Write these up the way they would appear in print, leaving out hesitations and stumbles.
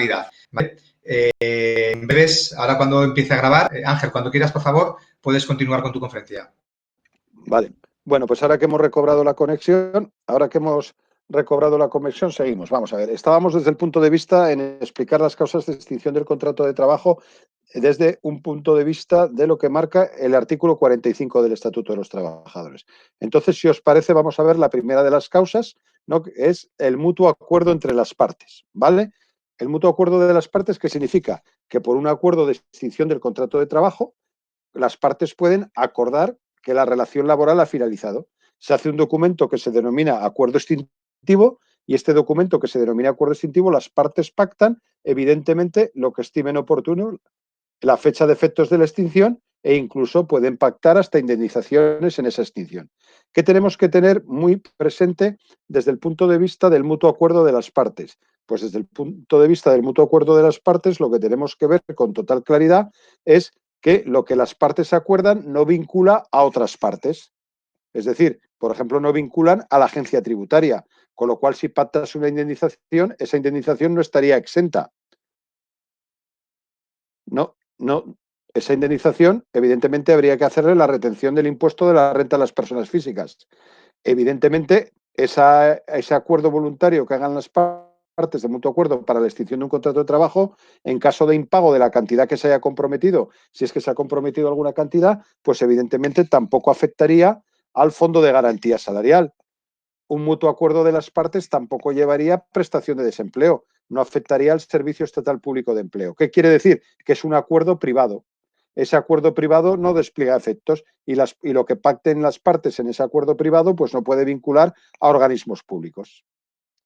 claridad, ¿vale? En breves, ahora cuando empiece a grabar, Ángel, cuando quieras, por favor, puedes continuar con tu conferencia. Vale. Bueno, pues ahora que hemos recobrado la conexión, seguimos. Vamos a ver, estábamos desde el punto de vista en explicar las causas de extinción del contrato de trabajo desde un punto de vista de lo que marca el artículo 45 del Estatuto de los Trabajadores. Entonces, si os parece, vamos a ver la primera de las causas, ¿no? Que es el mutuo acuerdo entre las partes, ¿vale? El mutuo acuerdo de las partes, ¿qué significa? Que por un acuerdo de extinción del contrato de trabajo, las partes pueden acordar que la relación laboral ha finalizado. Se hace un documento que se denomina acuerdo extintivo y este documento que se denomina acuerdo extintivo, las partes pactan, evidentemente, lo que estimen oportuno, la fecha de efectos de la extinción e incluso pueden pactar hasta indemnizaciones en esa extinción. ¿Qué tenemos que tener muy presente desde el punto de vista del mutuo acuerdo de las partes? Pues desde el punto de vista del mutuo acuerdo de las partes, lo que tenemos que ver con total claridad es que lo que las partes acuerdan no vincula a otras partes. Es decir, por ejemplo, no vinculan a la agencia tributaria, con lo cual si pactas una indemnización, esa indemnización no estaría exenta. No, esa indemnización, evidentemente, habría que hacerle la retención del impuesto de la renta a las personas físicas. Evidentemente, ese acuerdo voluntario que hagan las partes de mutuo acuerdo para la extinción de un contrato de trabajo, en caso de impago de la cantidad que se haya comprometido, si es que se ha comprometido alguna cantidad, pues evidentemente tampoco afectaría al fondo de garantía salarial. Un mutuo acuerdo de las partes tampoco llevaría prestación de desempleo, no afectaría al Servicio Estatal Público de Empleo. ¿Qué quiere decir? Que es un acuerdo privado. Ese acuerdo privado no despliega efectos y lo que pacten las partes en ese acuerdo privado pues no puede vincular a organismos públicos.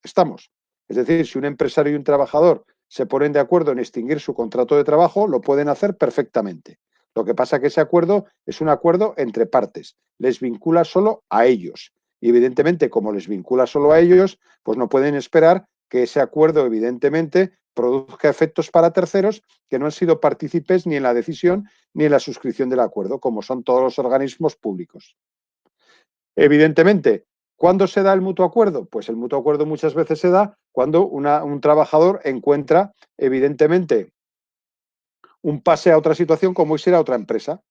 ¿Estamos? Es decir, si un empresario y un trabajador se ponen de acuerdo en extinguir su contrato de trabajo, lo pueden hacer perfectamente. Lo que pasa es que ese acuerdo es un acuerdo entre partes, les vincula solo a ellos. Y evidentemente, como les vincula solo a ellos, pues no pueden esperar que ese acuerdo, evidentemente, produzca efectos para terceros que no han sido partícipes ni en la decisión ni en la suscripción del acuerdo, como son todos los organismos públicos. Evidentemente, ¿cuándo se da el mutuo acuerdo? Pues el mutuo acuerdo muchas veces se da cuando un trabajador encuentra, evidentemente, un pase a otra situación como es ir a otra empresa.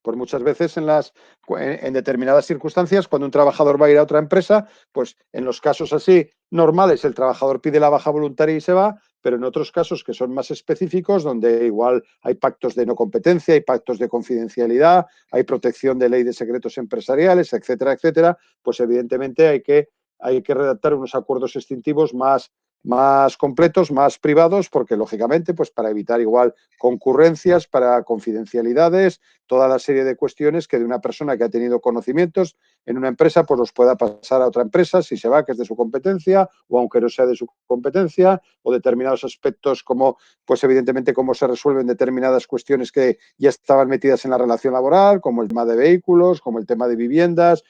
Pues muchas veces en determinadas circunstancias, cuando un trabajador va a ir a otra empresa, pues en los casos así normales el trabajador pide la baja voluntaria y se va, pero en otros casos que son más específicos, donde igual hay pactos de no competencia, hay pactos de confidencialidad, hay protección de ley de secretos empresariales, etcétera, etcétera, pues evidentemente hay que redactar unos acuerdos extintivos más completos, más privados, porque lógicamente, pues para evitar igual concurrencias, para confidencialidades, toda la serie de cuestiones que de una persona que ha tenido conocimientos en una empresa, pues los pueda pasar a otra empresa si se va, que es de su competencia, o aunque no sea de su competencia, o determinados aspectos como, pues evidentemente, cómo se resuelven determinadas cuestiones que ya estaban metidas en la relación laboral, como el tema de vehículos, como el tema de viviendas,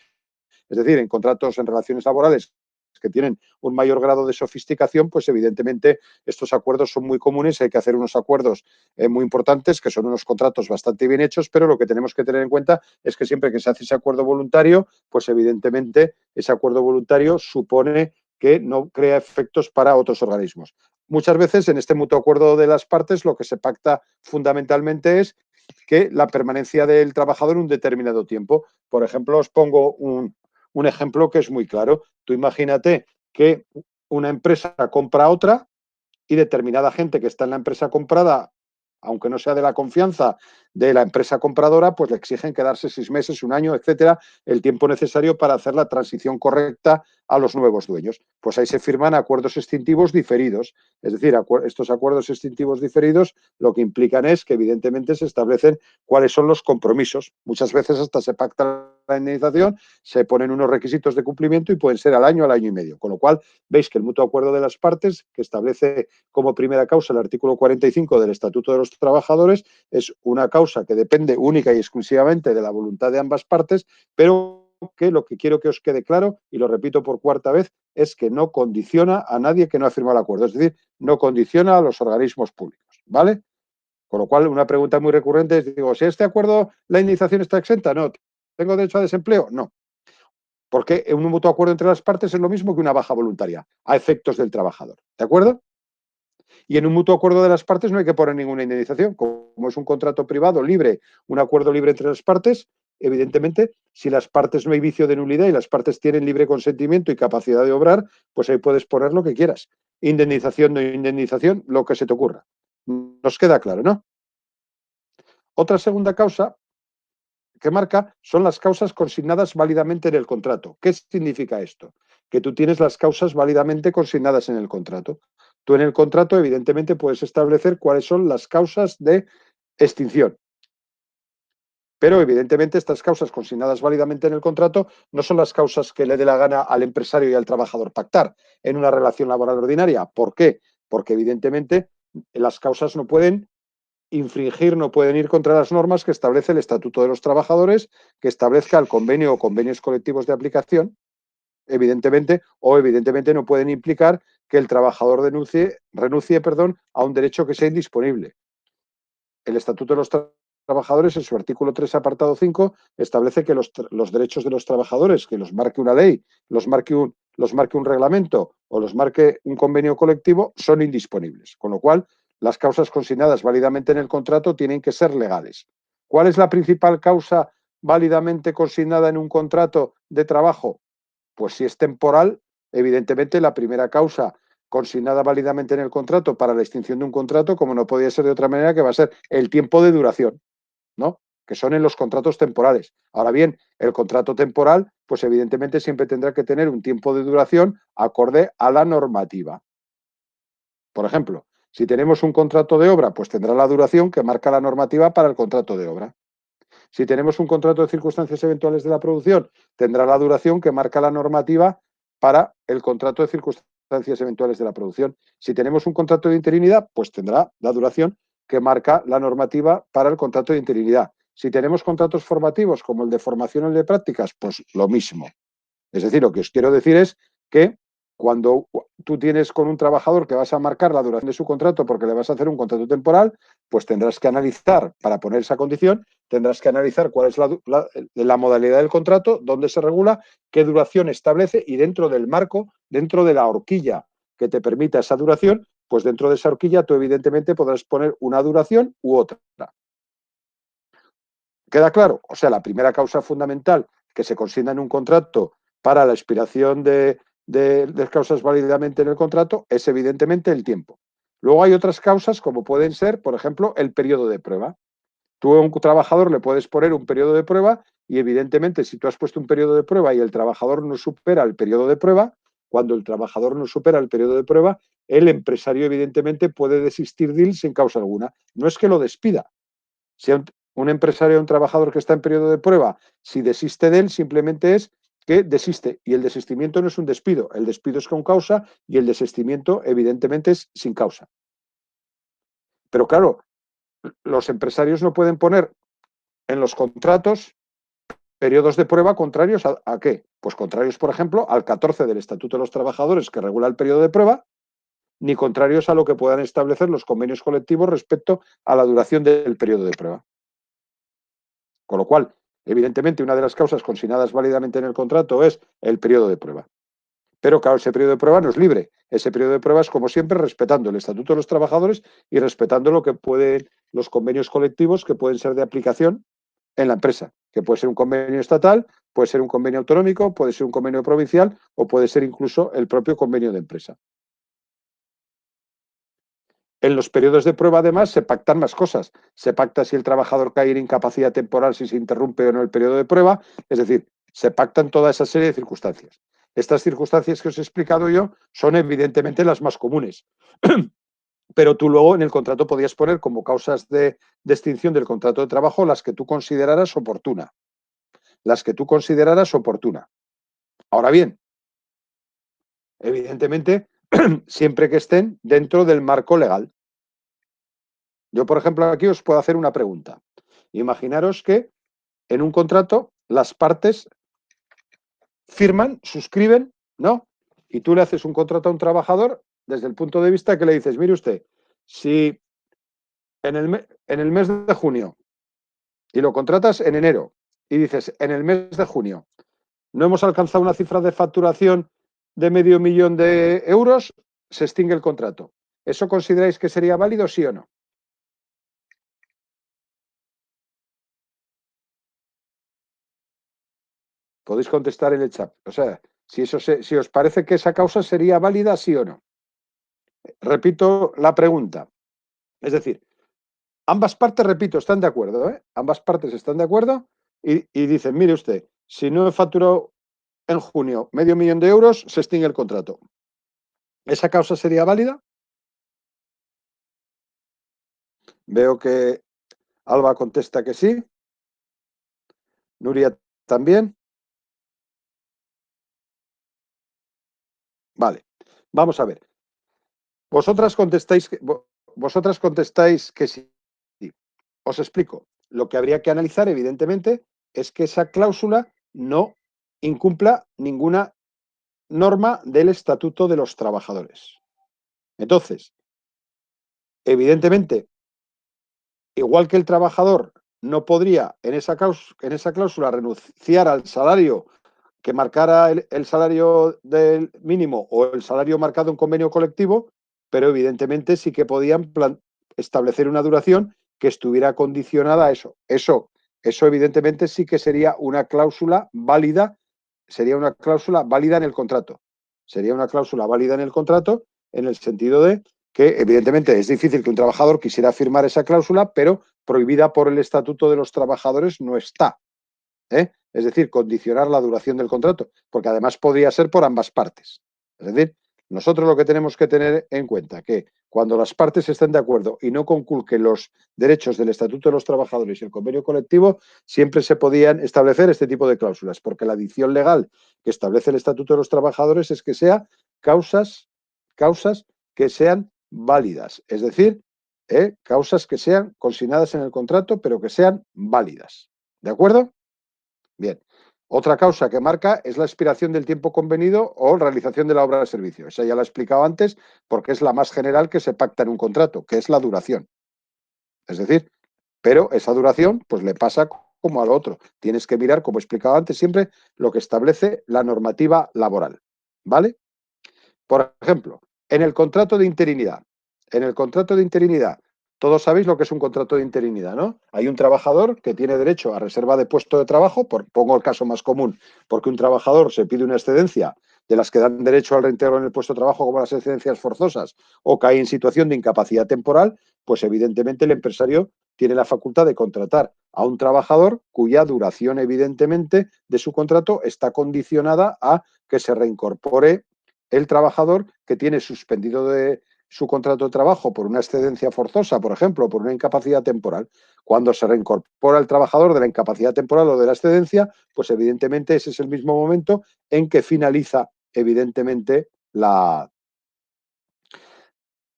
es decir, en contratos, en relaciones laborales que tienen un mayor grado de sofisticación, pues evidentemente estos acuerdos son muy comunes, hay que hacer unos acuerdos muy importantes, que son unos contratos bastante bien hechos, pero lo que tenemos que tener en cuenta es que siempre que se hace ese acuerdo voluntario, pues evidentemente ese acuerdo voluntario supone que no crea efectos para otros organismos. Muchas veces en este mutuo acuerdo de las partes lo que se pacta fundamentalmente es que la permanencia del trabajador un determinado tiempo. Por ejemplo, os pongo un ejemplo que es muy claro. Tú imagínate que una empresa compra a otra y determinada gente que está en la empresa comprada, aunque no sea de la confianza de la empresa compradora, pues le exigen quedarse 6 meses, 1 año, etcétera, el tiempo necesario para hacer la transición correcta a los nuevos dueños. Pues ahí se firman acuerdos extintivos diferidos. Es decir, estos acuerdos extintivos diferidos lo que implican es que evidentemente se establecen cuáles son los compromisos. Muchas veces hasta se pacta la indemnización, se ponen unos requisitos de cumplimiento y pueden ser al año y medio. Con lo cual, veis que el mutuo acuerdo de las partes, que establece como primera causa el artículo 45 del Estatuto de los Trabajadores, es una causa que depende única y exclusivamente de la voluntad de ambas partes, pero que lo que quiero que os quede claro, y lo repito por cuarta vez, es que no condiciona a nadie que no ha firmado el acuerdo. Es decir, no condiciona a los organismos públicos, ¿vale? Con lo cual, una pregunta muy recurrente es, digo, ¿si este acuerdo la indemnización está exenta? No. ¿Tengo derecho a desempleo? No. Porque un mutuo acuerdo entre las partes es lo mismo que una baja voluntaria, a efectos del trabajador. ¿De acuerdo? Y en un mutuo acuerdo de las partes no hay que poner ninguna indemnización. Como es un contrato privado libre, un acuerdo libre entre las partes, evidentemente, si las partes no hay vicio de nulidad y las partes tienen libre consentimiento y capacidad de obrar, pues ahí puedes poner lo que quieras. Indemnización, no indemnización, lo que se te ocurra. Nos queda claro, ¿no? Otra segunda causa que marca son las causas consignadas válidamente en el contrato. ¿Qué significa esto? Que tú tienes las causas válidamente consignadas en el contrato. Tú en el contrato, evidentemente, puedes establecer cuáles son las causas de extinción. Pero, evidentemente, estas causas consignadas válidamente en el contrato no son las causas que le dé la gana al empresario y al trabajador pactar en una relación laboral ordinaria. ¿Por qué? Porque, evidentemente, las causas no pueden infringir, no pueden ir contra las normas que establece el Estatuto de los Trabajadores, que establezca el convenio o convenios colectivos de aplicación, evidentemente, o evidentemente no pueden implicar que el trabajador renuncie a un derecho que sea indisponible. El Estatuto de los Trabajadores, en su artículo 3, apartado 5, establece que los derechos de los trabajadores, que los marque una ley, los marque un reglamento o los marque un convenio colectivo, son indisponibles. Con lo cual, las causas consignadas válidamente en el contrato tienen que ser legales. ¿Cuál es la principal causa válidamente consignada en un contrato de trabajo? Pues si es temporal, evidentemente la primera causa consignada válidamente en el contrato para la extinción de un contrato, como no podía ser de otra manera, que va a ser el tiempo de duración, ¿no? Que son en los contratos temporales. Ahora bien, el contrato temporal, pues evidentemente siempre tendrá que tener un tiempo de duración acorde a la normativa. Por ejemplo, si tenemos un contrato de obra, pues tendrá la duración que marca la normativa para el contrato de obra. Si tenemos un contrato de circunstancias eventuales de la producción, tendrá la duración que marca la normativa para el contrato de circunstancias eventuales de la producción. Si tenemos un contrato de interinidad, pues tendrá la duración que marca la normativa para el contrato de interinidad. Si tenemos contratos formativos como el de formación o el de prácticas, pues lo mismo. Es decir, lo que os quiero decir es que cuando tú tienes con un trabajador que vas a marcar la duración de su contrato porque le vas a hacer un contrato temporal, pues tendrás que analizar, para poner esa condición, tendrás que analizar cuál es la modalidad del contrato, dónde se regula, qué duración establece y dentro del marco, dentro de la horquilla que te permita esa duración, pues dentro de esa horquilla tú evidentemente podrás poner una duración u otra. ¿Queda claro? O sea, la primera causa fundamental que se consigna en un contrato para la expiración de causas válidamente en el contrato es evidentemente el tiempo. Luego hay otras causas como pueden ser, por ejemplo, el periodo de prueba. Tú a un trabajador le puedes poner un periodo de prueba y evidentemente si tú has puesto un periodo de prueba y el trabajador no supera el periodo de prueba, cuando el trabajador no supera el periodo de prueba, el empresario evidentemente puede desistir de él sin causa alguna. No es que lo despida. Si un empresario o un trabajador que está en periodo de prueba, si desiste de él, simplemente es que desiste. Y el desistimiento no es un despido. El despido es con causa y el desistimiento, evidentemente, es sin causa. Pero claro, los empresarios no pueden poner en los contratos periodos de prueba contrarios ¿a qué? Pues contrarios, por ejemplo, al 14 del Estatuto de los Trabajadores, que regula el periodo de prueba, ni contrarios a lo que puedan establecer los convenios colectivos respecto a la duración del periodo de prueba. Con lo cual, evidentemente, una de las causas consignadas válidamente en el contrato es el periodo de prueba. Pero claro, ese periodo de prueba no es libre. Ese periodo de prueba es, como siempre, respetando el Estatuto de los Trabajadores y respetando lo que pueden los convenios colectivos que pueden ser de aplicación en la empresa, que puede ser un convenio estatal, puede ser un convenio autonómico, puede ser un convenio provincial o puede ser incluso el propio convenio de empresa. En los periodos de prueba, además, se pactan más cosas. Se pacta si el trabajador cae en incapacidad temporal, si se interrumpe o no el periodo de prueba. Es decir, se pactan toda esa serie de circunstancias. Estas circunstancias que os he explicado yo son evidentemente las más comunes. Pero tú luego en el contrato podías poner como causas de extinción del contrato de trabajo las que tú consideraras oportuna. Las que tú consideraras oportuna. Ahora bien, evidentemente, siempre que estén dentro del marco legal. Yo, por ejemplo, aquí os puedo hacer una pregunta. Imaginaros que en un contrato las partes firman, suscriben, ¿no? Y tú le haces un contrato a un trabajador desde el punto de vista que le dices, mire usted, si en el mes de junio y lo contratas en enero y dices, en el mes de junio no hemos alcanzado una cifra de facturación de 500.000 euros, se extingue el contrato. ¿Eso consideráis que sería válido, sí o no? Podéis contestar en el chat. O sea, si os parece que esa causa sería válida, sí o no. Repito la pregunta. Es decir, ambas partes, repito, están de acuerdo, ¿eh? Ambas partes están de acuerdo y dicen, mire usted, si no he facturado en junio $500,000, se extingue el contrato. ¿Esa causa sería válida? Veo que Alba contesta que sí. Nuria también. Vale, vamos a ver. Vosotras contestáis que sí. Os explico. Lo que habría que analizar, evidentemente, es que esa cláusula no incumpla ninguna norma del Estatuto de los Trabajadores. Entonces, evidentemente, igual que el trabajador no podría en esa cláusula renunciar al salario que marcara el salario del mínimo o el salario marcado en convenio colectivo, pero evidentemente sí que podían establecer una duración que estuviera condicionada a eso. Eso evidentemente sí que sería una cláusula válida, en el contrato. Sería una cláusula válida en el contrato en el sentido de que evidentemente es difícil que un trabajador quisiera firmar esa cláusula, pero prohibida por el Estatuto de los Trabajadores no está. Es decir, condicionar la duración del contrato, porque además podría ser por ambas partes. Es decir, nosotros lo que tenemos que tener en cuenta es que cuando las partes estén de acuerdo y no conculquen los derechos del Estatuto de los Trabajadores y el convenio colectivo, siempre se podían establecer este tipo de cláusulas, porque la dicción legal que establece el Estatuto de los Trabajadores es que sea causas que sean válidas, es decir, causas que sean consignadas en el contrato, pero que sean válidas. ¿De acuerdo? Bien. Otra causa que marca es la expiración del tiempo convenido o realización de la obra de servicio. Esa ya la he explicado antes porque es la más general que se pacta en un contrato, que es la duración. Es decir, pero esa duración pues le pasa como al otro. Tienes que mirar, como he explicado antes, siempre lo que establece la normativa laboral. ¿Vale? Por ejemplo, en el contrato de interinidad. En el contrato de interinidad, todos sabéis lo que es un contrato de interinidad, ¿no? Hay un trabajador que tiene derecho a reserva de puesto de trabajo, pongo el caso más común, porque un trabajador se pide una excedencia de las que dan derecho al reintegro en el puesto de trabajo, como las excedencias forzosas, o cae en situación de incapacidad temporal, pues evidentemente el empresario tiene la facultad de contratar a un trabajador cuya duración, evidentemente, de su contrato está condicionada a que se reincorpore el trabajador que tiene suspendido de su contrato de trabajo por una excedencia forzosa, por ejemplo, por una incapacidad temporal. Cuando se reincorpora el trabajador de la incapacidad temporal o de la excedencia, pues evidentemente ese es el mismo momento en que finaliza, evidentemente,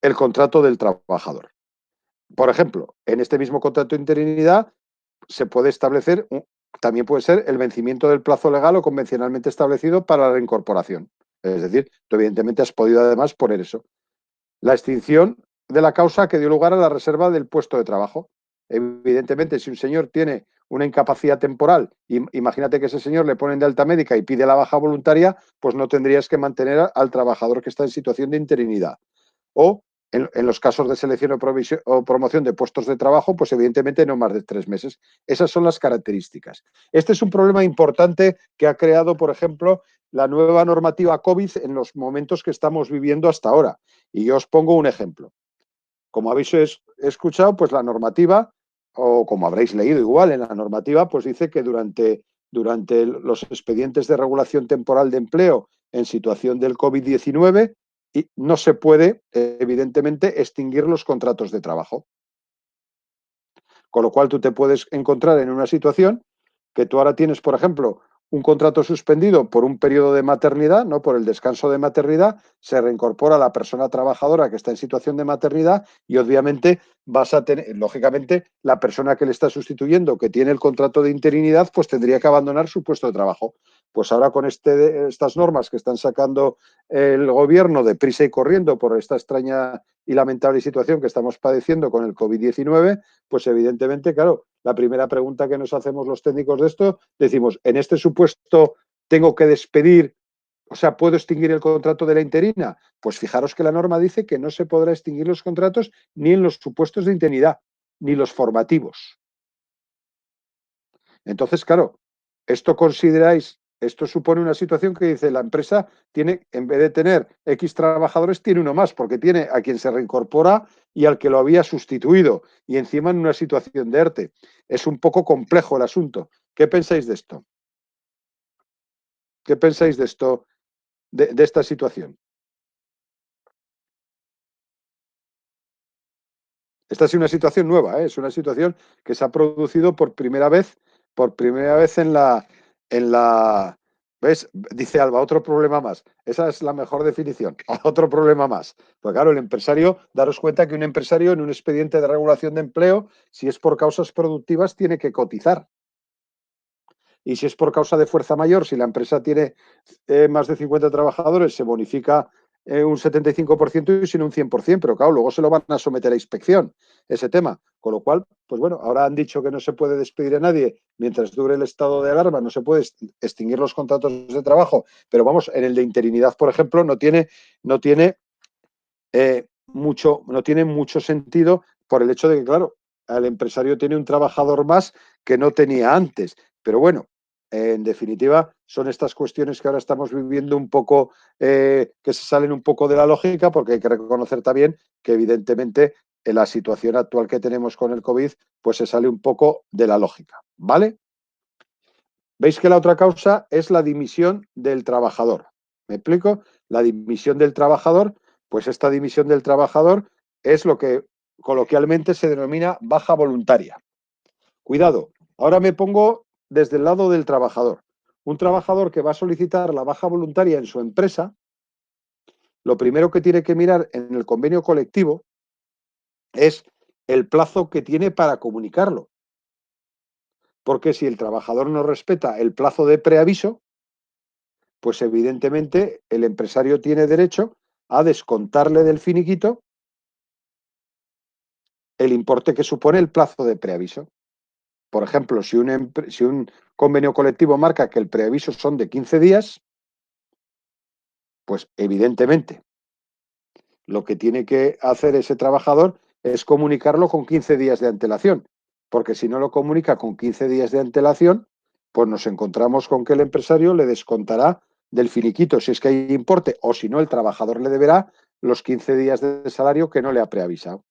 el contrato del trabajador. Por ejemplo, en este mismo contrato de interinidad se puede establecer, también puede ser el vencimiento del plazo legal o convencionalmente establecido para la reincorporación. Es decir, tú evidentemente has podido además poner eso. La extinción de la causa que dio lugar a la reserva del puesto de trabajo. Evidentemente, si un señor tiene una incapacidad temporal, imagínate que ese señor le ponen de alta médica y pide la baja voluntaria, pues no tendrías que mantener al trabajador que está en situación de interinidad. O en los casos de selección o promoción de puestos de trabajo, pues evidentemente no más de 3 meses. Esas son las características. Este es un problema importante que ha creado, por ejemplo, la nueva normativa COVID en los momentos que estamos viviendo hasta ahora. Y yo os pongo un ejemplo. Como habéis escuchado, pues la normativa, o como habréis leído igual en la normativa, pues dice que durante los expedientes de regulación temporal de empleo en situación del COVID-19 no se puede, evidentemente, extinguir los contratos de trabajo. Con lo cual tú te puedes encontrar en una situación que tú ahora tienes, por ejemplo, un contrato suspendido por un periodo de maternidad, ¿no? Por el descanso de maternidad, se reincorpora la persona trabajadora que está en situación de maternidad y obviamente vas a tener, lógicamente, la persona que le está sustituyendo, que tiene el contrato de interinidad, pues tendría que abandonar su puesto de trabajo. Pues ahora con estas normas que están sacando el gobierno de prisa y corriendo por esta extraña y lamentable situación que estamos padeciendo con el COVID-19, pues evidentemente, claro, la primera pregunta que nos hacemos los técnicos de esto, decimos, en este supuesto tengo que despedir O sea, ¿puedo extinguir el contrato de la interina? Pues fijaros que la norma dice que no se podrá extinguir los contratos ni en los supuestos de interinidad, ni los formativos. Entonces, claro, esto supone una situación que dice la empresa tiene, en vez de tener X trabajadores, tiene uno más, porque tiene a quien se reincorpora y al que lo había sustituido, y encima en una situación de ERTE. Es un poco complejo el asunto. ¿Qué pensáis de esto? ¿Qué pensáis de esto, de esta situación? Esta es una situación nueva, ¿eh? Es una situación que se ha producido por primera vez en la, ¿ves? Dice Alba, otro problema más. Esa es la mejor definición. Otro problema más. Pues claro, el empresario, daros cuenta que un empresario en un expediente de regulación de empleo, si es por causas productivas, tiene que cotizar. Y si es por causa de fuerza mayor, si la empresa tiene más de 50 trabajadores, se bonifica un 75% y sin un 100%, pero claro, luego se lo van a someter a inspección, ese tema. Con lo cual, pues bueno, ahora han dicho que no se puede despedir a nadie mientras dure el estado de alarma, no se puede extinguir los contratos de trabajo, pero vamos, en el de interinidad, por ejemplo, no tiene no tiene mucho sentido por el hecho de que, claro, el empresario tiene un trabajador más que no tenía antes. Pero bueno, en definitiva, son estas cuestiones que ahora estamos viviendo un poco, que se salen un poco de la lógica, porque hay que reconocer también que evidentemente en la situación actual que tenemos con el COVID, pues se sale un poco de la lógica, ¿vale? Veis que la otra causa es la dimisión del trabajador. ¿Me explico? La dimisión del trabajador, pues esta dimisión del trabajador es lo que coloquialmente se denomina baja voluntaria. Cuidado, ahora me pongo desde el lado del trabajador. Un trabajador que va a solicitar la baja voluntaria en su empresa, lo primero que tiene que mirar en el convenio colectivo es el plazo que tiene para comunicarlo. Porque si el trabajador no respeta el plazo de preaviso, pues evidentemente el empresario tiene derecho a descontarle del finiquito el importe que supone el plazo de preaviso. Por ejemplo, si un convenio colectivo marca que el preaviso son de 15 días, pues evidentemente lo que tiene que hacer ese trabajador es comunicarlo con 15 días de antelación, porque si no lo comunica con 15 días de antelación, pues nos encontramos con que el empresario le descontará del finiquito si es que hay importe, o si no, el trabajador le deberá los 15 días de salario que no le ha preavisado.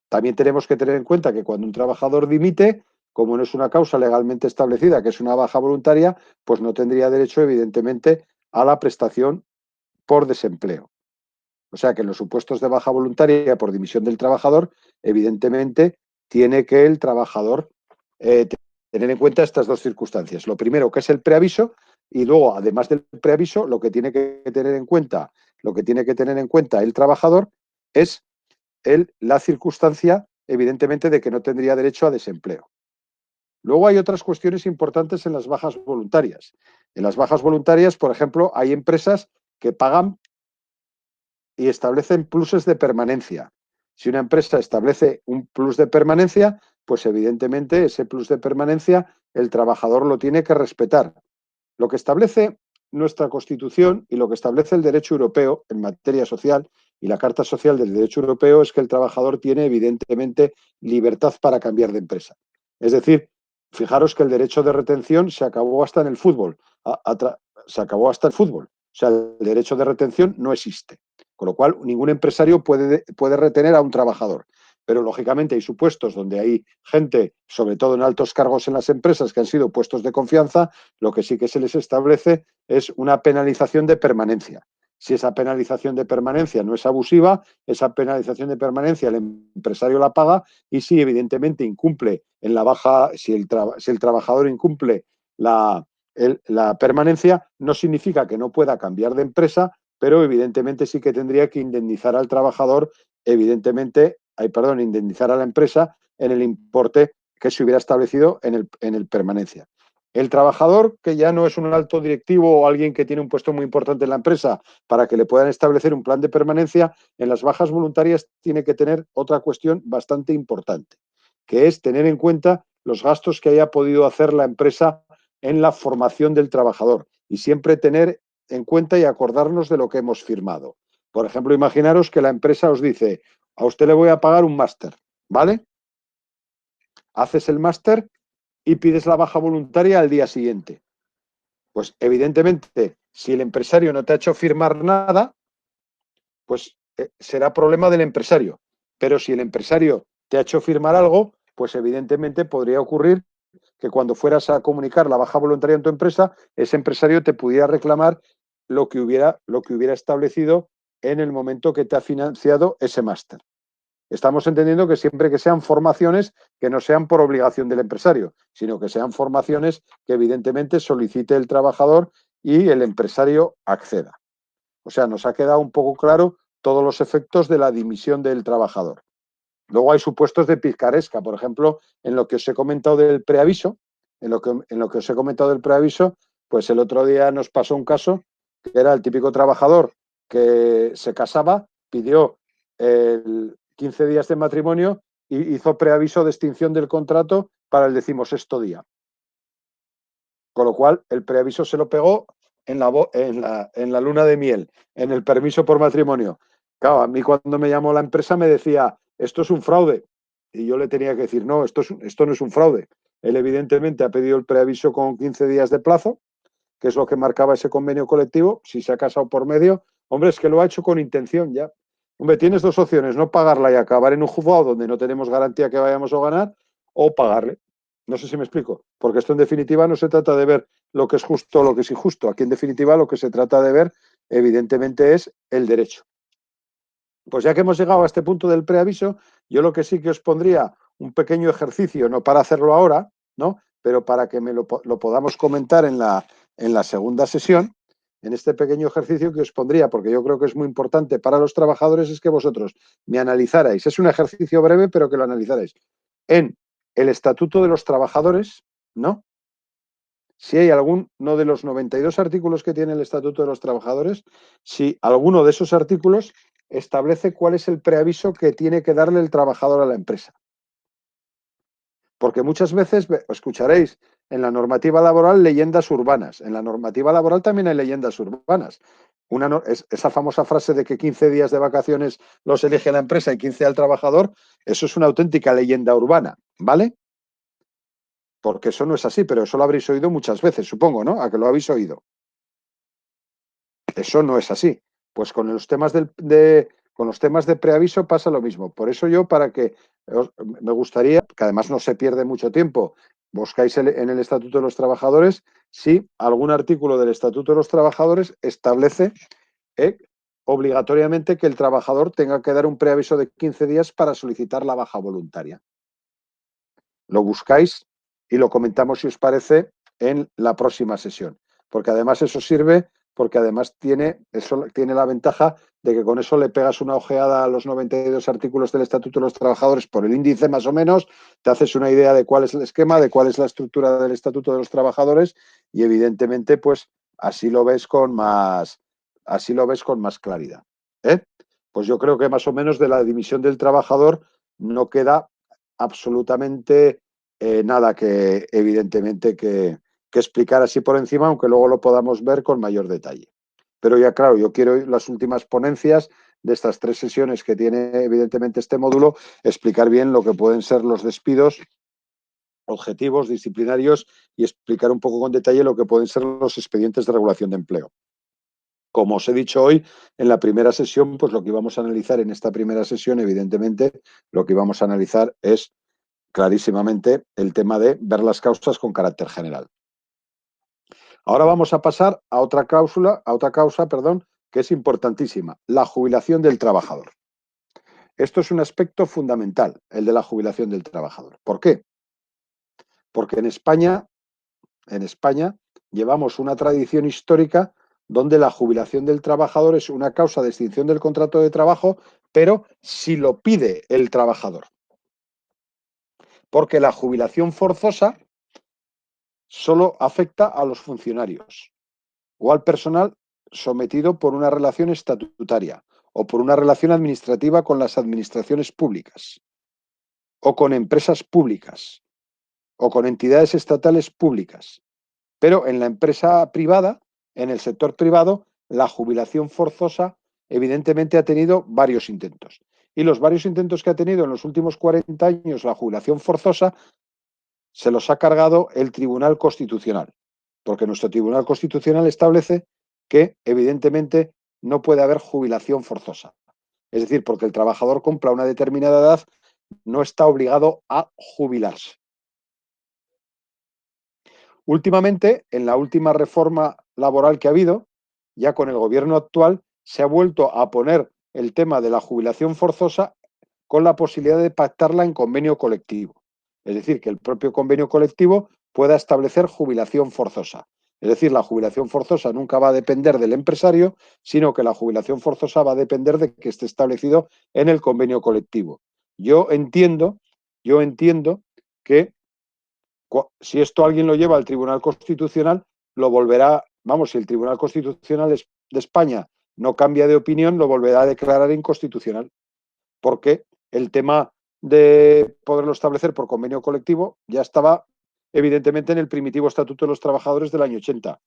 También tenemos que tener en cuenta que cuando un trabajador dimite, como no es una causa legalmente establecida, que es una baja voluntaria, pues no tendría derecho, evidentemente, a la prestación por desempleo. O sea que en los supuestos de baja voluntaria por dimisión del trabajador, evidentemente, tiene que el trabajador tener en cuenta estas dos circunstancias. Lo primero, que es el preaviso, y luego, además del preaviso, lo que tiene que tener en cuenta, el trabajador es la circunstancia, evidentemente, de que no tendría derecho a desempleo. Luego hay otras cuestiones importantes en las bajas voluntarias. En las bajas voluntarias, por ejemplo, hay empresas que pagan y establecen pluses de permanencia. Si una empresa establece un plus de permanencia, pues evidentemente ese plus de permanencia el trabajador lo tiene que respetar. Lo que establece nuestra Constitución y lo que establece el derecho europeo en materia social y la Carta Social del Derecho Europeo es que el trabajador tiene evidentemente libertad para cambiar de empresa. Es decir, fijaros que el derecho de retención se acabó hasta en el fútbol. Se acabó hasta el fútbol. O sea, el derecho de retención no existe. Con lo cual, ningún empresario puede retener a un trabajador. Pero, lógicamente, hay supuestos donde hay gente, sobre todo en altos cargos en las empresas, que han sido puestos de confianza, lo que sí que se les establece es una penalización de permanencia. Si esa penalización de permanencia no es abusiva, esa penalización de permanencia el empresario la paga y si evidentemente incumple en la baja, si el trabajador incumple la permanencia, no significa que no pueda cambiar de empresa, pero evidentemente sí que tendría que indemnizar al trabajador, indemnizar a la empresa en el importe que se hubiera establecido en el permanencia. El trabajador, que ya no es un alto directivo o alguien que tiene un puesto muy importante en la empresa, para que le puedan establecer un plan de permanencia, en las bajas voluntarias tiene que tener otra cuestión bastante importante, que es tener en cuenta los gastos que haya podido hacer la empresa en la formación del trabajador y siempre tener en cuenta y acordarnos de lo que hemos firmado. Por ejemplo, imaginaros que la empresa os dice, a usted le voy a pagar un máster, ¿vale? Haces el máster y pides la baja voluntaria al día siguiente. Pues evidentemente, si el empresario no te ha hecho firmar nada, pues será problema del empresario. Pero si el empresario te ha hecho firmar algo, pues evidentemente podría ocurrir que cuando fueras a comunicar la baja voluntaria en tu empresa, ese empresario te pudiera reclamar lo que hubiera establecido en el momento que te ha financiado ese máster. Estamos entendiendo que siempre que sean formaciones que no sean por obligación del empresario, sino que sean formaciones que evidentemente solicite el trabajador y el empresario acceda. O sea, nos ha quedado un poco claro todos los efectos de la dimisión del trabajador. Luego hay supuestos de picaresca, por ejemplo, en lo que os he comentado del preaviso, en lo que os he comentado del preaviso, pues el otro día nos pasó un caso que era el típico trabajador que se casaba, pidió 15 días de matrimonio y hizo preaviso de extinción del contrato para el 16º día. Con lo cual, el preaviso se lo pegó en la luna de miel, en el permiso por matrimonio. Claro, a mí cuando me llamó la empresa me decía, esto es un fraude. Y yo le tenía que decir, no, esto no es un fraude. Él evidentemente ha pedido el preaviso con 15 días de plazo, que es lo que marcaba ese convenio colectivo. Si se ha casado por medio, hombre, es que lo ha hecho con intención ya. Hombre, tienes dos opciones, no pagarla y acabar en un juzgado donde no tenemos garantía que vayamos a ganar, o pagarle. No sé si me explico, porque esto en definitiva no se trata de ver lo que es justo o lo que es injusto. Aquí en definitiva lo que se trata de ver evidentemente es el derecho. Pues ya que hemos llegado a este punto del preaviso, yo lo que sí que os pondría un pequeño ejercicio, no para hacerlo ahora, ¿no? Pero para que lo podamos comentar en la segunda sesión, en este pequeño ejercicio que os pondría, porque yo creo que es muy importante para los trabajadores, es que vosotros me analizarais. Es un ejercicio breve, pero que lo analizarais. En el Estatuto de los Trabajadores, ¿no? Si hay alguno de los 92 artículos que tiene el Estatuto de los Trabajadores, si alguno de esos artículos establece cuál es el preaviso que tiene que darle el trabajador a la empresa. Porque muchas veces escucharéis en la normativa laboral leyendas urbanas. En la normativa laboral también hay leyendas urbanas. Esa famosa frase de que 15 días de vacaciones los elige la empresa y 15 al trabajador, eso es una auténtica leyenda urbana, ¿vale? Porque eso no es así, pero eso lo habréis oído muchas veces, supongo, ¿no? ¿A que lo habéis oído? Eso no es así. Pues con los temas con los temas de preaviso pasa lo mismo. Por eso yo, me gustaría, que además no se pierde mucho tiempo, buscáis en el Estatuto de los Trabajadores si algún artículo del Estatuto de los Trabajadores establece obligatoriamente que el trabajador tenga que dar un preaviso de 15 días para solicitar la baja voluntaria. Lo buscáis y lo comentamos, si os parece, en la próxima sesión. Porque además eso sirve, porque además tiene la ventaja de que con eso le pegas una ojeada a los 92 artículos del Estatuto de los Trabajadores por el índice más o menos, te haces una idea de cuál es el esquema, de cuál es la estructura del Estatuto de los Trabajadores y evidentemente pues así lo ves con más claridad. Pues yo creo que más o menos de la dimisión del trabajador no queda absolutamente nada que evidentemente que explicar así por encima, aunque luego lo podamos ver con mayor detalle. Pero ya claro, yo quiero las últimas ponencias de estas 3 sesiones que tiene evidentemente este módulo, explicar bien lo que pueden ser los despidos, objetivos disciplinarios y explicar un poco con detalle lo que pueden ser los expedientes de regulación de empleo. Como os he dicho hoy, en la primera sesión, pues lo que íbamos a analizar en esta primera sesión, evidentemente, lo que íbamos a analizar es clarísimamente el tema de ver las causas con carácter general. Ahora vamos a pasar a otra causa, que es importantísima, la jubilación del trabajador. Esto es un aspecto fundamental, el de la jubilación del trabajador. ¿Por qué? Porque en España llevamos una tradición histórica donde la jubilación del trabajador es una causa de extinción del contrato de trabajo, pero si lo pide el trabajador. Porque la jubilación forzosa solo afecta a los funcionarios o al personal sometido por una relación estatutaria o por una relación administrativa con las administraciones públicas o con empresas públicas o con entidades estatales públicas. Pero en la empresa privada, en el sector privado, la jubilación forzosa evidentemente ha tenido varios intentos. Y los varios intentos que ha tenido en los últimos 40 años la jubilación forzosa se los ha cargado el Tribunal Constitucional, porque nuestro Tribunal Constitucional establece que evidentemente no puede haber jubilación forzosa. Es decir, porque el trabajador cumpla una determinada edad, no está obligado a jubilarse. Últimamente, en la última reforma laboral que ha habido, ya con el gobierno actual, se ha vuelto a poner el tema de la jubilación forzosa con la posibilidad de pactarla en convenio colectivo. Es decir, que el propio convenio colectivo pueda establecer jubilación forzosa. Es decir, la jubilación forzosa nunca va a depender del empresario, sino que la jubilación forzosa va a depender de que esté establecido en el convenio colectivo. Yo entiendo que si esto alguien lo lleva al Tribunal Constitucional, lo volverá, vamos, si el Tribunal Constitucional de España no cambia de opinión, lo volverá a declarar inconstitucional, porque el tema de poderlo establecer por convenio colectivo ya estaba evidentemente en el primitivo Estatuto de los Trabajadores del año 80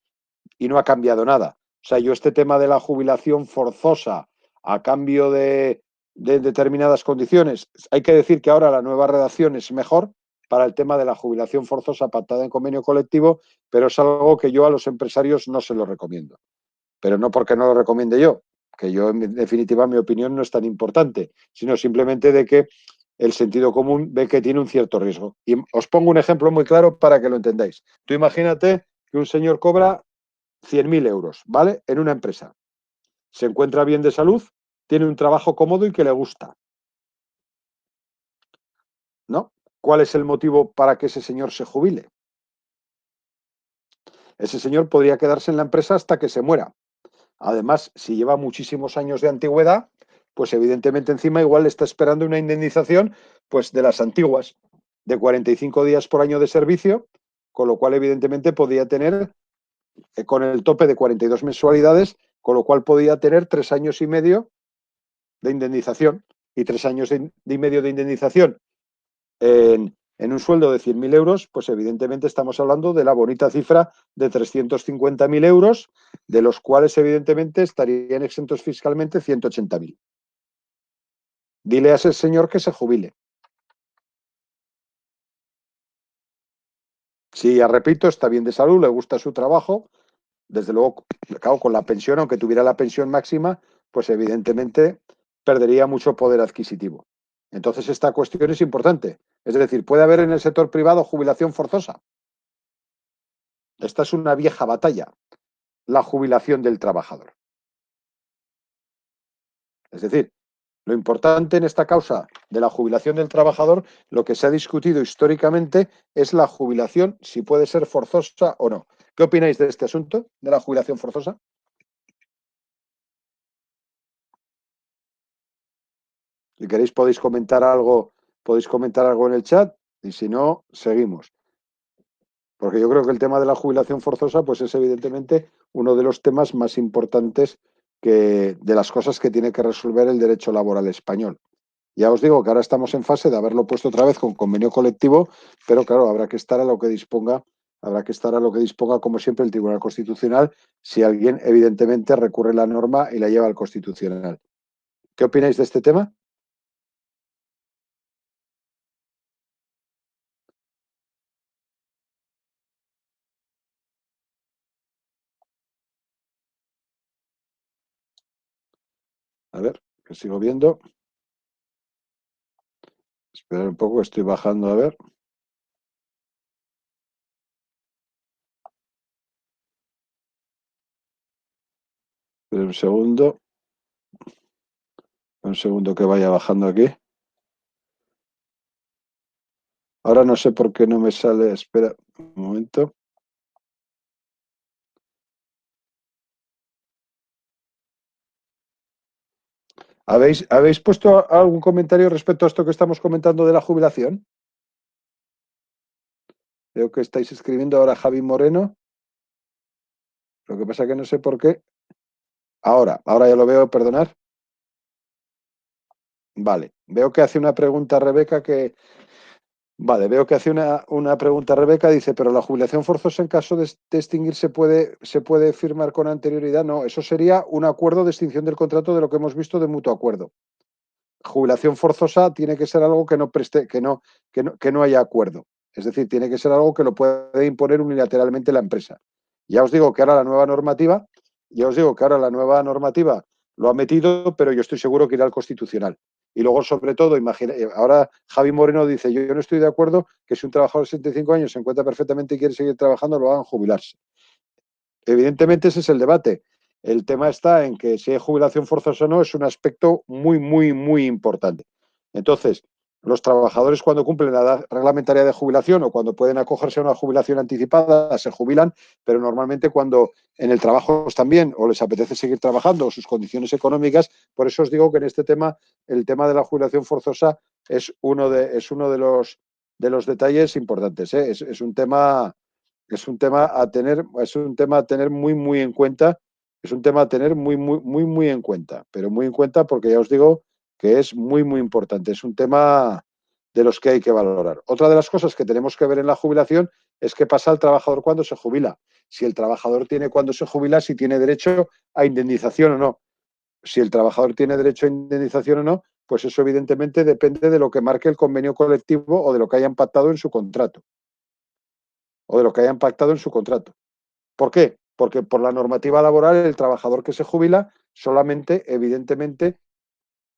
y no ha cambiado nada. O sea, yo este tema de la jubilación forzosa a cambio de determinadas condiciones, hay que decir que ahora la nueva redacción es mejor para el tema de la jubilación forzosa pactada en convenio colectivo, pero es algo que yo a los empresarios no se lo recomiendo. Pero no porque no lo recomiende yo, que yo en definitiva mi opinión no es tan importante, sino simplemente de que el sentido común ve que tiene un cierto riesgo. Y os pongo un ejemplo muy claro para que lo entendáis. Tú imagínate que un señor cobra 100.000 euros, ¿vale? En una empresa. Se encuentra bien de salud, tiene un trabajo cómodo y que le gusta, ¿no? ¿Cuál es el motivo para que ese señor se jubile? Ese señor podría quedarse en la empresa hasta que se muera. Además, si lleva muchísimos años de antigüedad, pues evidentemente encima igual está esperando una indemnización pues de las antiguas, de 45 días por año de servicio, con lo cual evidentemente podría tener, con el tope de 42 mensualidades, con lo cual podría tener 3 años y medio de indemnización y 3 años y medio de indemnización en un sueldo de 100.000 euros, pues evidentemente estamos hablando de la bonita cifra de 350.000 euros, de los cuales evidentemente estarían exentos fiscalmente 180.000. Dile a ese señor que se jubile. Si, ya repito, está bien de salud, le gusta su trabajo, desde luego, claro, con la pensión, aunque tuviera la pensión máxima, pues evidentemente perdería mucho poder adquisitivo. Entonces, esta cuestión es importante. Es decir, ¿puede haber en el sector privado jubilación forzosa? Esta es una vieja batalla, la jubilación del trabajador. Es decir, lo importante en esta causa de la jubilación del trabajador, lo que se ha discutido históricamente es la jubilación, si puede ser forzosa o no. ¿Qué opináis de este asunto, de la jubilación forzosa? Si queréis podéis comentar algo en el chat y si no, seguimos. Porque yo creo que el tema de la jubilación forzosa pues es evidentemente uno de los temas más importantes de las cosas que tiene que resolver el derecho laboral español. Ya os digo que ahora estamos en fase de haberlo puesto otra vez con convenio colectivo, pero claro, habrá que estar a lo que disponga, como siempre, el Tribunal Constitucional, si alguien evidentemente recurre la norma y la lleva al Constitucional. ¿Qué opináis de este tema? A ver, que sigo viendo. Esperar un poco, estoy bajando a ver. Espera un segundo que vaya bajando aquí. Ahora no sé por qué no me sale, espera un momento. ¿Habéis puesto algún comentario respecto a esto que estamos comentando de la jubilación? Veo que estáis escribiendo ahora Javi Moreno. Lo que pasa que no sé por qué. Ahora ya lo veo, perdonar. Vale, veo que hace una pregunta Rebeca que, Vale, veo que hace una pregunta Rebeca, dice, pero la jubilación forzosa en caso de extinguir se puede firmar con anterioridad. No, eso sería un acuerdo de extinción del contrato de lo que hemos visto de mutuo acuerdo. Jubilación forzosa tiene que ser algo que no preste, que no haya acuerdo. Es decir, tiene que ser algo que lo puede imponer unilateralmente la empresa. Ya os digo que ahora la nueva normativa, lo ha metido, pero yo estoy seguro que irá al Constitucional. Y luego, sobre todo, ahora Javi Moreno dice, yo no estoy de acuerdo que si un trabajador de 65 años se encuentra perfectamente y quiere seguir trabajando, lo hagan jubilarse. Evidentemente ese es el debate. El tema está en que si hay jubilación forzosa o no es un aspecto muy, muy, muy importante. Entonces, los trabajadores cuando cumplen la edad reglamentaria de jubilación o cuando pueden acogerse a una jubilación anticipada se jubilan, pero normalmente cuando en el trabajo están bien o les apetece seguir trabajando o sus condiciones económicas, por eso os digo que en este tema, el tema de la jubilación forzosa es uno de los detalles importantes. ¿Eh? Es un tema a tener muy, muy en cuenta. Es un tema a tener muy, muy, muy, muy en cuenta. Pero muy en cuenta porque ya os digo que es muy, muy importante. Es un tema de los que hay que valorar. Otra de las cosas que tenemos que ver en la jubilación es qué pasa al trabajador cuando se jubila. Si el trabajador tiene cuando se jubila, si tiene derecho a indemnización o no. Si el trabajador tiene derecho a indemnización o no, pues eso evidentemente depende de lo que marque el convenio colectivo o de lo que hayan pactado en su contrato. O de lo que hayan pactado en su contrato. ¿Por qué? Porque por la normativa laboral el trabajador que se jubila solamente, evidentemente,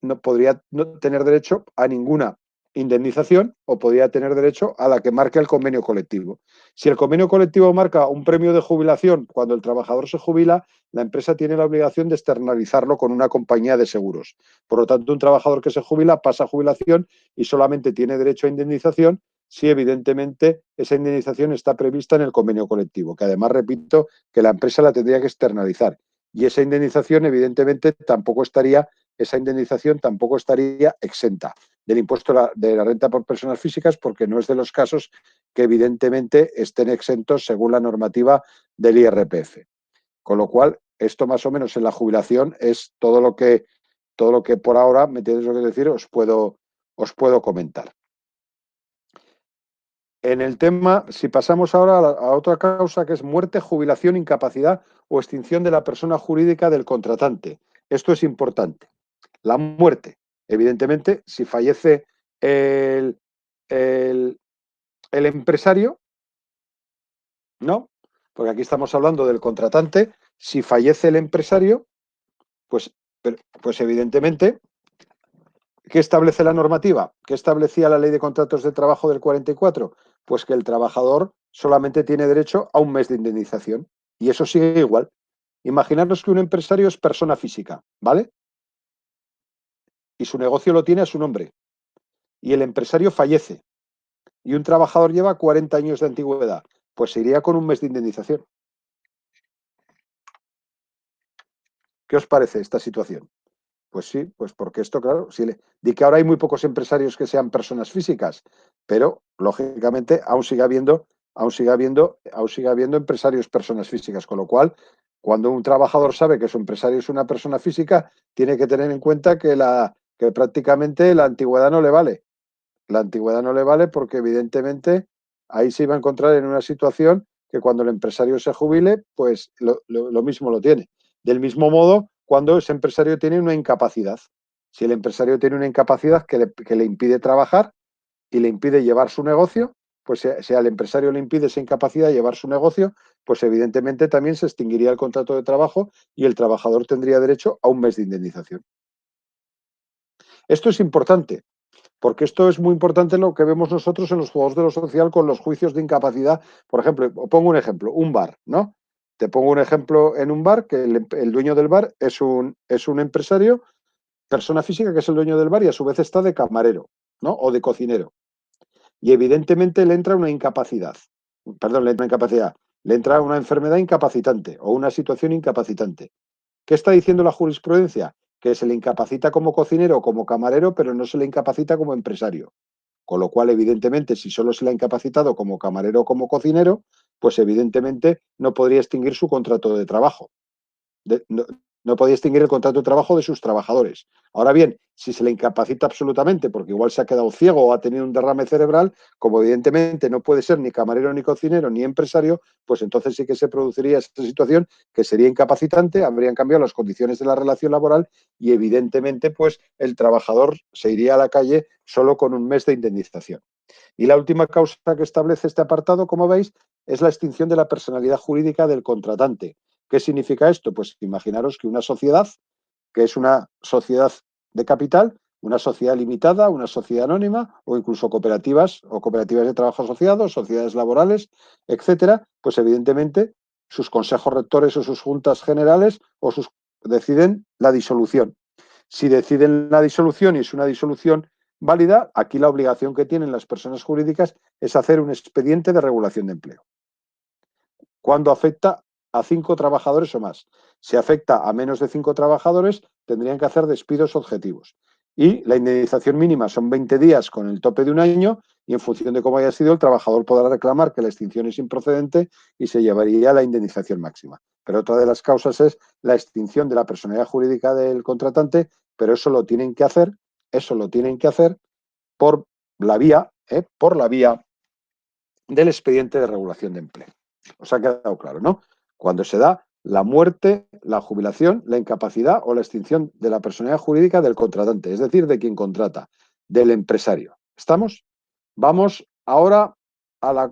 no podría no tener derecho a ninguna indemnización o podría tener derecho a la que marque el convenio colectivo. Si el convenio colectivo marca un premio de jubilación cuando el trabajador se jubila, la empresa tiene la obligación de externalizarlo con una compañía de seguros. Por lo tanto, un trabajador que se jubila pasa a jubilación y solamente tiene derecho a indemnización si evidentemente esa indemnización está prevista en el convenio colectivo, que además repito que la empresa la tendría que externalizar. Y esa indemnización evidentemente esa indemnización tampoco estaría exenta del impuesto de la renta por personas físicas porque no es de los casos que evidentemente estén exentos según la normativa del IRPF. Con lo cual, esto más o menos en la jubilación es todo lo que por ahora, ¿me entiendes lo que decir? Os puedo comentar. En el tema, si pasamos ahora a otra causa que es muerte, jubilación, incapacidad o extinción de la persona jurídica del contratante. Esto es importante. La muerte. Evidentemente, si fallece el, el, el empresario, ¿no? Porque aquí estamos hablando del contratante. Si fallece el empresario, pues, pues evidentemente, ¿qué establece la normativa? ¿Qué establecía la ley de contratos de trabajo del 44? Pues que el trabajador solamente tiene derecho a un mes de indemnización. Y eso sigue igual. Imaginaros que un empresario es persona física, ¿vale? Y su negocio lo tiene a su nombre. Y el empresario fallece. Y un trabajador lleva 40 años de antigüedad, pues se iría con un mes de indemnización. ¿Qué os parece esta situación? Pues sí, pues porque esto, claro, di que ahora hay muy pocos empresarios que sean personas físicas, pero lógicamente aún sigue habiendo empresarios personas físicas, con lo cual, cuando un trabajador sabe que su empresario es una persona física, tiene que tener en cuenta que prácticamente la antigüedad no le vale. La antigüedad no le vale porque evidentemente ahí se iba a encontrar en una situación que cuando el empresario se jubile, pues lo mismo lo tiene. Del mismo modo, cuando ese empresario tiene una incapacidad. Si el empresario tiene una incapacidad que le impide trabajar y le impide llevar su negocio, pues si al empresario le impide esa incapacidad llevar su negocio, pues evidentemente también se extinguiría el contrato de trabajo y el trabajador tendría derecho a un mes de indemnización. Esto es importante, porque esto es muy importante lo que vemos nosotros en los juegos de lo social con los juicios de incapacidad. Por ejemplo, pongo un ejemplo, un bar, ¿no? Te pongo un ejemplo en un bar, que el dueño del bar es un empresario, persona física que es el dueño del bar y a su vez está de camarero, ¿no? O de cocinero. Y evidentemente le entra una incapacidad, perdón, le entra una incapacidad, le entra una enfermedad incapacitante o una situación incapacitante. ¿Qué está diciendo la jurisprudencia? Que se le incapacita como cocinero o como camarero, pero no se le incapacita como empresario. Con lo cual, evidentemente, si solo se le ha incapacitado como camarero o como cocinero, pues evidentemente no podría extinguir su contrato de trabajo. No, no podía extinguir el contrato de trabajo de sus trabajadores. Ahora bien, si se le incapacita absolutamente porque igual se ha quedado ciego o ha tenido un derrame cerebral, como evidentemente no puede ser ni camarero, ni cocinero, ni empresario, pues entonces sí que se produciría esta situación que sería incapacitante, habrían cambiado las condiciones de la relación laboral y evidentemente pues el trabajador se iría a la calle solo con un mes de indemnización. Y la última causa que establece este apartado, como veis, es la extinción de la personalidad jurídica del contratante. ¿Qué significa esto? Pues imaginaros que una sociedad, que es una sociedad de capital, una sociedad limitada, una sociedad anónima o incluso cooperativas o cooperativas de trabajo asociado, sociedades laborales, etcétera, pues evidentemente sus consejos rectores o sus juntas generales deciden la disolución. Si deciden la disolución y es una disolución válida, aquí la obligación que tienen las personas jurídicas es hacer un expediente de regulación de empleo. Cuando afecta a 5 trabajadores o más. Si afecta a menos de 5 trabajadores, tendrían que hacer despidos objetivos. Y la indemnización mínima son 20 días con el tope de un año y en función de cómo haya sido, el trabajador podrá reclamar que la extinción es improcedente y se llevaría la indemnización máxima. Pero otra de las causas es la extinción de la personalidad jurídica del contratante, pero eso lo tienen que hacer por por la vía del expediente de regulación de empleo. Os ha quedado claro, ¿no? Cuando se da la muerte, la jubilación, la incapacidad o la extinción de la personalidad jurídica del contratante, es decir, de quien contrata, del empresario. ¿Estamos? Vamos ahora a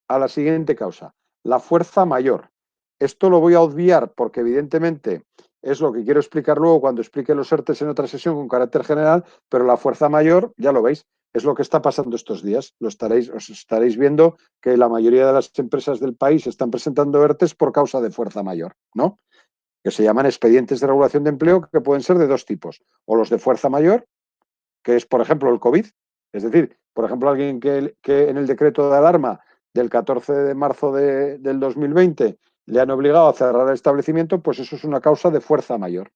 la siguiente causa, la fuerza mayor. Esto lo voy a obviar porque evidentemente es lo que quiero explicar luego cuando explique los ERTES en otra sesión con carácter general, pero la fuerza mayor, ya lo veis, es lo que está pasando estos días. Os estaréis viendo que la mayoría de las empresas del país están presentando ERTES por causa de fuerza mayor, ¿no? Que se llaman expedientes de regulación de empleo, que pueden ser de dos tipos. O los de fuerza mayor, que es, por ejemplo, el COVID. Es decir, por ejemplo, alguien que en el decreto de alarma del 14 de marzo del 2020 le han obligado a cerrar el establecimiento, pues eso es una causa de fuerza mayor.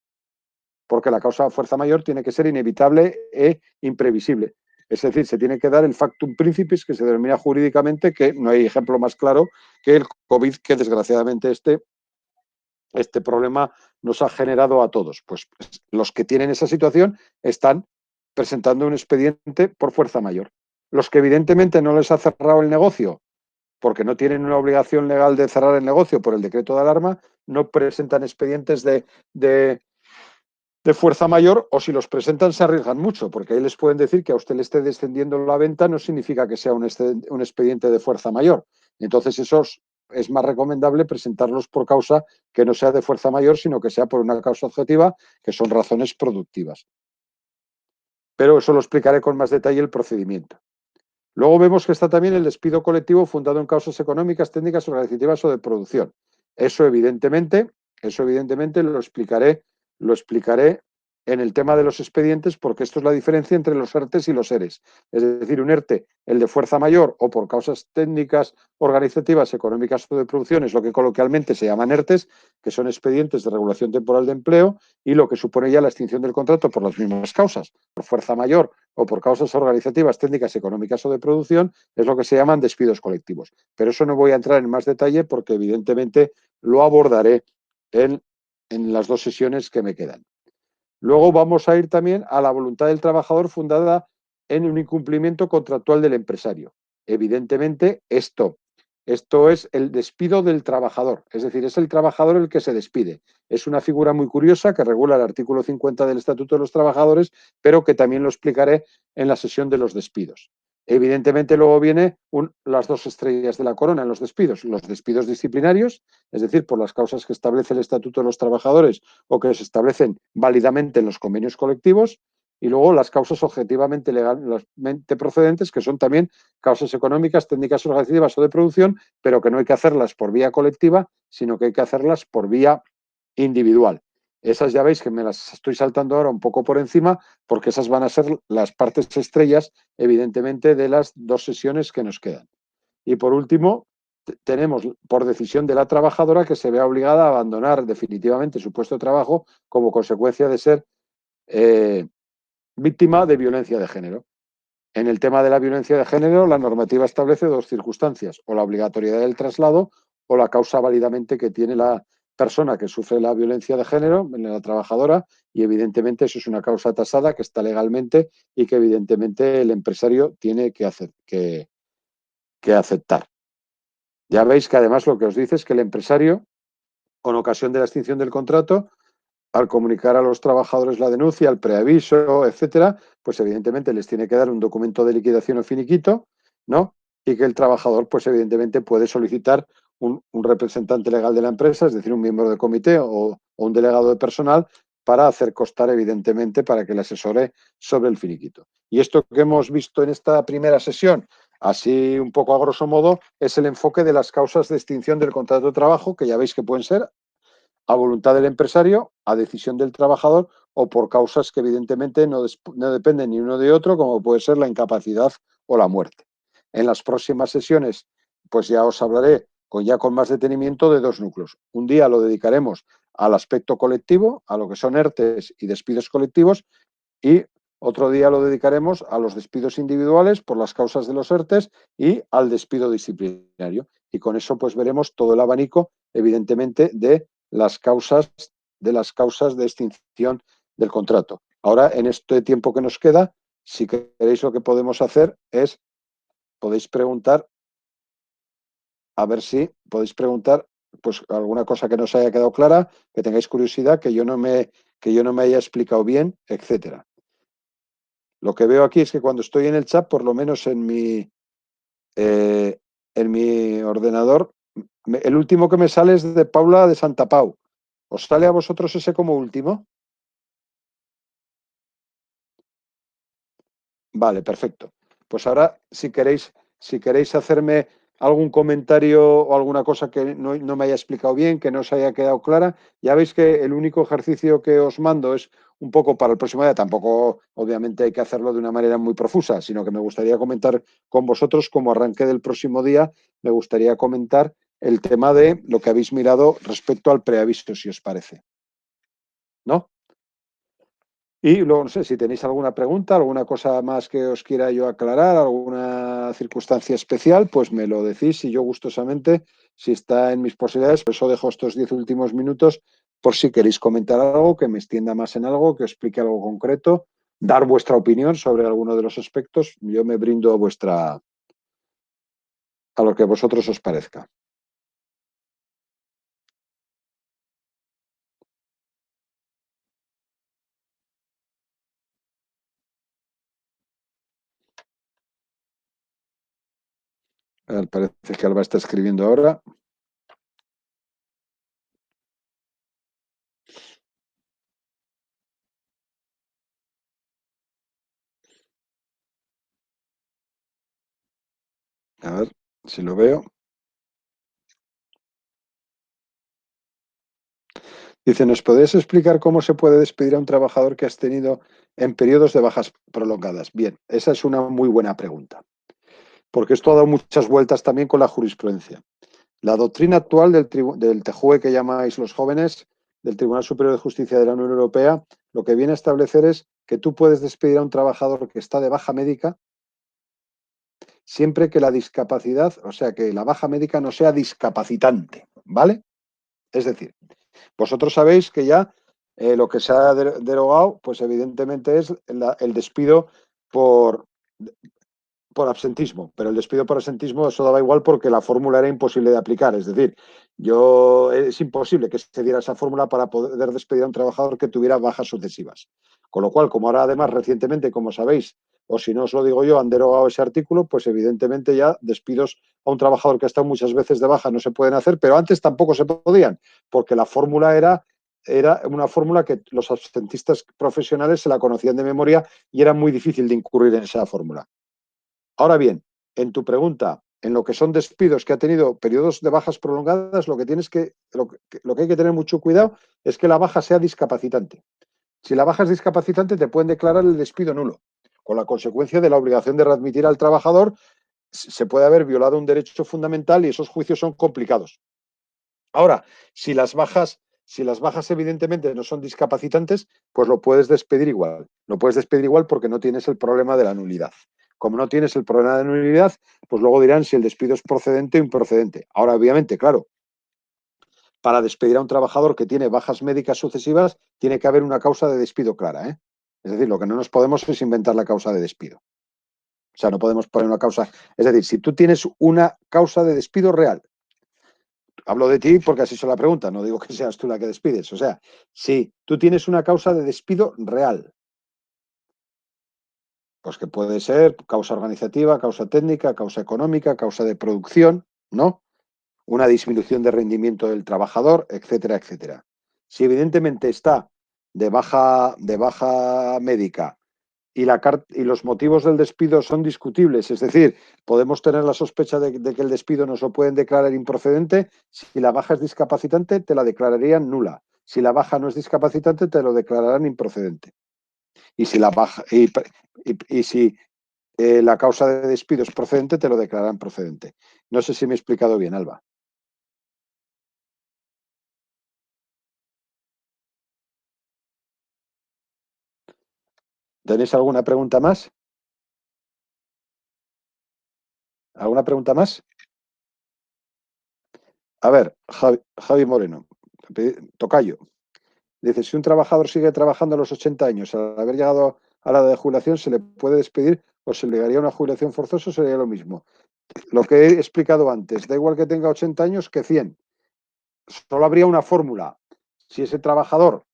Porque la causa de fuerza mayor tiene que ser inevitable e imprevisible. Es decir, se tiene que dar el factum principis, que se denomina jurídicamente, que no hay ejemplo más claro que el COVID, que desgraciadamente este problema nos ha generado a todos. Pues los que tienen esa situación están presentando un expediente por fuerza mayor. Los que evidentemente no les ha cerrado el negocio porque no tienen una obligación legal de cerrar el negocio por el decreto de alarma, no presentan expedientes de fuerza mayor, o si los presentan se arriesgan mucho, porque ahí les pueden decir que a usted le esté descendiendo la venta no significa que sea un expediente de fuerza mayor. Entonces esos es más recomendable presentarlos por causa que no sea de fuerza mayor, sino que sea por una causa objetiva, que son razones productivas. Pero eso lo explicaré con más detalle el procedimiento. Luego vemos que está también el despido colectivo fundado en causas económicas, técnicas, organizativas o de producción. Eso evidentemente lo explicaré en el tema de los expedientes, porque esto es la diferencia entre los ERTES y los ERES. Es decir, un ERTE, el de fuerza mayor o por causas técnicas, organizativas, económicas o de producción, es lo que coloquialmente se llaman ERTES, que son expedientes de regulación temporal de empleo, y lo que supone ya la extinción del contrato por las mismas causas, por fuerza mayor o por causas organizativas, técnicas, económicas o de producción, es lo que se llaman despidos colectivos. Pero eso no voy a entrar en más detalle porque evidentemente lo abordaré en las dos sesiones que me quedan. Luego vamos a ir también a la voluntad del trabajador fundada en un incumplimiento contractual del empresario. Evidentemente, esto es el despido del trabajador, es decir, es el trabajador el que se despide. Es una figura muy curiosa que regula el artículo 50 del Estatuto de los Trabajadores, pero que también lo explicaré en la sesión de los despidos. Evidentemente, luego viene las dos estrellas de la corona en los despidos disciplinarios, es decir, por las causas que establece el Estatuto de los Trabajadores o que se establecen válidamente en los convenios colectivos, y luego las causas objetivamente legalmente procedentes, que son también causas económicas, técnicas organizativas o de producción, pero que no hay que hacerlas por vía colectiva, sino que hay que hacerlas por vía individual. Esas ya veis que me las estoy saltando ahora un poco por encima, porque esas van a ser las partes estrellas, evidentemente, de las dos sesiones que nos quedan. Y por último, tenemos por decisión de la trabajadora que se vea obligada a abandonar definitivamente su puesto de trabajo como consecuencia de ser víctima de violencia de género. En el tema de la violencia de género, la normativa establece dos circunstancias, o la obligatoriedad del traslado o la causa válidamente que tiene la persona que sufre la violencia de género, en la trabajadora, y evidentemente eso es una causa tasada que está legalmente y que evidentemente el empresario tiene que aceptar. Ya veis que además lo que os dice es que el empresario, con ocasión de la extinción del contrato, al comunicar a los trabajadores la denuncia, el preaviso, etcétera, pues evidentemente les tiene que dar un documento de liquidación o finiquito, ¿no? Y que el trabajador, pues evidentemente puede solicitar un representante legal de la empresa, es decir, un miembro del comité o un delegado de personal, para hacer constar, evidentemente, para que le asesore sobre el finiquito. Y esto que hemos visto en esta primera sesión, así un poco a grosso modo, es el enfoque de las causas de extinción del contrato de trabajo, que ya veis que pueden ser a voluntad del empresario, a decisión del trabajador o por causas que evidentemente no dependen ni uno de otro, como puede ser la incapacidad o la muerte. En las próximas sesiones, pues ya os hablaré con más detenimiento de dos núcleos. Un día lo dedicaremos al aspecto colectivo, a lo que son ERTES y despidos colectivos, y otro día lo dedicaremos a los despidos individuales por las causas de los ERTES y al despido disciplinario. Y con eso pues veremos todo el abanico, evidentemente, de las causas de extinción del contrato. Ahora, en este tiempo que nos queda, si queréis, lo que podemos hacer es, podéis preguntar, a ver si podéis preguntar pues alguna cosa que no os haya quedado clara, que tengáis curiosidad, que yo no me haya explicado bien, etcétera. Lo que veo aquí es que cuando estoy en el chat, por lo menos en mi ordenador, el último que me sale es de Paula de Santa Pau. ¿Os sale a vosotros ese como último? Vale, perfecto. Pues ahora, si queréis hacerme algún comentario o alguna cosa que no me haya explicado bien, que no os haya quedado clara, ya veis que el único ejercicio que os mando es un poco para el próximo día. Tampoco, obviamente, hay que hacerlo de una manera muy profusa, sino que me gustaría comentar con vosotros, como arranque del próximo día, me gustaría comentar el tema de lo que habéis mirado respecto al preaviso, si os parece. ¿No? Y luego, no sé, si tenéis alguna pregunta, alguna cosa más que os quiera yo aclarar, alguna circunstancia especial, pues me lo decís y yo gustosamente, si está en mis posibilidades, por eso dejo estos 10 últimos minutos por si queréis comentar algo, que me extienda más en algo, que os explique algo concreto, dar vuestra opinión sobre alguno de los aspectos. Yo me brindo a lo que a vosotros os parezca. A ver, parece que Alba está escribiendo ahora. A ver si lo veo. Dice, ¿nos podrías explicar cómo se puede despedir a un trabajador que has tenido en periodos de bajas prolongadas? Bien, esa es una muy buena pregunta, porque esto ha dado muchas vueltas también con la jurisprudencia. La doctrina actual del TJUE que llamáis los jóvenes, del Tribunal Superior de Justicia de la Unión Europea, lo que viene a establecer es que tú puedes despedir a un trabajador que está de baja médica siempre que la discapacidad, o sea, que la baja médica no sea discapacitante, ¿vale? Es decir, vosotros sabéis que ya lo que se ha derogado, pues evidentemente es el despido por, por absentismo, pero el despido por absentismo eso daba igual porque la fórmula era imposible de aplicar. Es decir, es imposible que se diera esa fórmula para poder despedir a un trabajador que tuviera bajas sucesivas. Con lo cual, como ahora además recientemente, como sabéis, o si no os lo digo yo, han derogado ese artículo, pues evidentemente ya despidos a un trabajador que ha estado muchas veces de baja no se pueden hacer, pero antes tampoco se podían, porque la fórmula era una fórmula que los absentistas profesionales se la conocían de memoria y era muy difícil de incurrir en esa fórmula. Ahora bien, en tu pregunta, en lo que son despidos que ha tenido periodos de bajas prolongadas, lo que hay que tener mucho cuidado es que la baja sea discapacitante. Si la baja es discapacitante, te pueden declarar el despido nulo, con la consecuencia de la obligación de readmitir al trabajador. Se puede haber violado un derecho fundamental y esos juicios son complicados. Ahora, si las bajas evidentemente no son discapacitantes, pues lo puedes despedir igual. Lo puedes despedir igual porque no tienes el problema de la nulidad. Como no tienes el problema de nulidad, pues luego dirán si el despido es procedente o improcedente. Ahora, obviamente, claro, para despedir a un trabajador que tiene bajas médicas sucesivas, tiene que haber una causa de despido clara, ¿eh? Es decir, lo que no nos podemos es inventar la causa de despido. O sea, no podemos poner una causa. Es decir, si tú tienes una causa de despido real, hablo de ti porque has hecho la pregunta, no digo que seas tú la que despides. O sea, si tú tienes una causa de despido real, pues que puede ser causa organizativa, causa técnica, causa económica, causa de producción, ¿no? Una disminución de rendimiento del trabajador, etcétera, etcétera. Si evidentemente está de baja médica y los motivos del despido son discutibles, es decir, podemos tener la sospecha de que el despido nos lo pueden declarar improcedente, si la baja es discapacitante te la declararían nula, si la baja no es discapacitante te lo declararán improcedente. Y si la baja y si la causa de despido es procedente, te lo declararán procedente. No sé si me he explicado bien, Alba. ¿Tenéis alguna pregunta más? ¿Alguna pregunta más? A ver, Javi Moreno, tocayo. Dice, si un trabajador sigue trabajando a los 80 años, al haber llegado a la edad de jubilación, ¿se le puede despedir o se le daría una jubilación forzosa o sería lo mismo? Lo que he explicado antes, da igual que tenga 80 años que 100. Solo habría una fórmula. Si ese trabajador,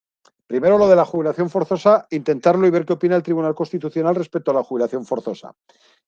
primero lo de la jubilación forzosa, intentarlo y ver qué opina el Tribunal Constitucional respecto a la jubilación forzosa.